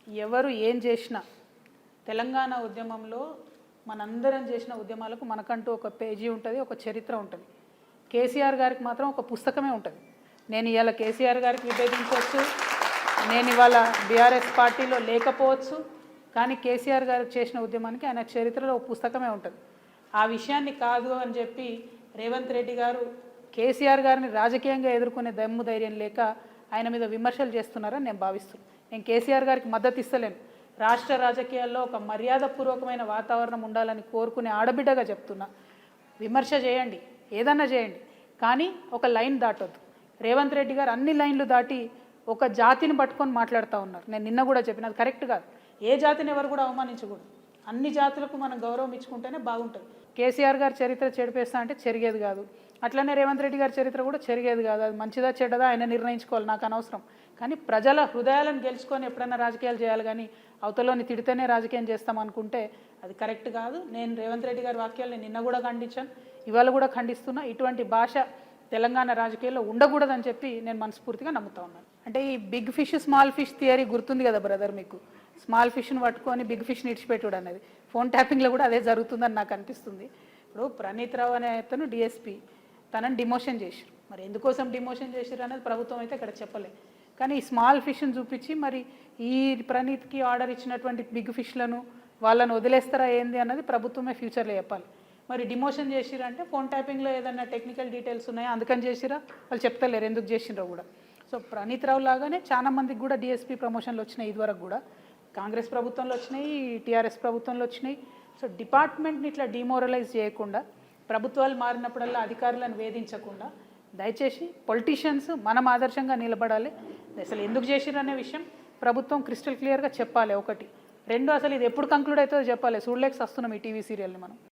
ఎవరు ఏం చేసినా తెలంగాణ ఉద్యమంలో మనందరం చేసిన ఉద్యమాలకు మనకంటూ ఒక పేజీ ఉంటుంది, ఒక చరిత్ర ఉంటుంది. కేసీఆర్ గారికి మాత్రం ఒక పుస్తకమే ఉంటుంది. నేను ఇవాళ కేసీఆర్ గారికి విభేదించవచ్చు, నేను ఇవాళ బీఆర్ఎస్ పార్టీలో లేకపోవచ్చు, కానీ కేసీఆర్ గారు చేసిన ఉద్యమానికి ఆయన చరిత్రలో ఒక పుస్తకమే ఉంటుంది. ఆ విషయాన్ని కాదు అని చెప్పి రేవంత్ రెడ్డి గారు కేసీఆర్ గారిని రాజకీయంగా ఎదుర్కొనే దమ్ము ధైర్యం లేక ఆయన మీద విమర్శలు చేస్తున్నారని నేను భావిస్తున్నాను. నేను కేసీఆర్ గారికి మద్దతు ఇస్తలేను. రాష్ట్ర రాజకీయాల్లో ఒక మర్యాదపూర్వకమైన వాతావరణం ఉండాలని కోరుకునే ఆడబిడ్డగా చెప్తున్నా. విమర్శ చేయండి, ఏదన్నా చేయండి, కానీ ఒక లైన్ దాటొద్దు. రేవంత్ రెడ్డి గారు అన్ని లైన్లు దాటి ఒక జాతిని పట్టుకొని మాట్లాడుతూ ఉన్నారు. నేను నిన్న కూడా చెప్పిన అది కరెక్ట్ కాదు. ఏ జాతిని ఎవరు కూడా అవమానించకూడదు. అన్ని జాతులకు మనం గౌరవం ఇచ్చుకుంటేనే బాగుంటుంది. కేసీఆర్ గారి చరిత్ర చెడిపేస్తా అంటే చెరిగేది కాదు, అట్లనే రేవంత్ రెడ్డి గారి చరిత్ర కూడా చెరిగేది కాదు. అది మంచిదా చెడ్డదా ఆయన నిర్ణయించుకోవాలి, నాకు అనవసరం. కానీ ప్రజల హృదయాలను గెలుచుకొని ఎప్పుడైనా రాజకీయాలు చేయాలి, కానీ అవతలోని తిడితేనే రాజకీయం చేస్తాం అనుకుంటే అది కరెక్ట్ కాదు. నేను రేవంత్ రెడ్డి గారి వాక్యాలను నిన్న కూడా ఖండించాను, ఇవాళ కూడా ఖండిస్తున్నా. ఇటువంటి భాష తెలంగాణ రాజకీయాల్లో ఉండకూడదని చెప్పి నేను మనస్ఫూర్తిగా నమ్ముతా ఉన్నాను. అంటే ఈ big fish small fish theory గుర్తుంది కదా బ్రదర్ మీకు? స్మాల్ ఫిష్ని పట్టుకొని బిగ్ ఫిష్ని ఇడిచిపెట్టుడు అనేది ఫోన్ ట్యాపింగ్లో కూడా అదే జరుగుతుందని నాకు అనిపిస్తుంది. ఇప్పుడు ప్రణీత్ రావు అనే అతను డిఎస్పీ, తనని డిమోషన్ చేశారు. మరి ఎందుకోసం డిమోషన్ చేశారు అనేది ప్రభుత్వం అయితే ఇక్కడ చెప్పలే. కానీ ఈ స్మాల్ ఫిష్ని చూపించి మరి ఈ ప్రణీత్కి ఆర్డర్ ఇచ్చినటువంటి బిగ్ ఫిష్లను వాళ్ళని వదిలేస్తారా ఏంది అన్నది ప్రభుత్వమే ఫ్యూచర్లో చెప్పాలి. మరి డిమోషన్ చేసిరంటే ఫోన్ ట్యాపింగ్లో ఏదన్నా టెక్నికల్ డీటెయిల్స్ ఉన్నాయా అందుకని చేసిరా, వాళ్ళు చెప్తలేరు ఎందుకు చేసిరో కూడా. సో ప్రణీత్ రావు లాగానే చాలా మందికి కూడా డిఎస్పీ ప్రమోషన్లు వచ్చినాయి, ఇదివరకు కూడా కాంగ్రెస్ ప్రభుత్వంలో వచ్చినాయి, టీఆర్ఎస్ ప్రభుత్వంలో వచ్చినాయి. సో డిపార్ట్మెంట్ని ఇట్లా డిమోరలైజ్ చేయకుండా, ప్రభుత్వాలు మారినప్పుడల్లా అధికారులను వేధించకుండా దయచేసి పొలిటీషియన్స్ మనం ఆదర్శంగా నిలబడాలి. అసలు ఎందుకు చేసిరు అనే విషయం ప్రభుత్వం క్రిస్టల్ క్లియర్గా చెప్పాలి. ఒకటి. రెండు, అసలు ఇది ఎప్పుడు కంక్లూడ్ అవుతుందో చెప్పాలి. చూడలేక వస్తున్నాం ఈ టీవీ సీరియల్ని మనం.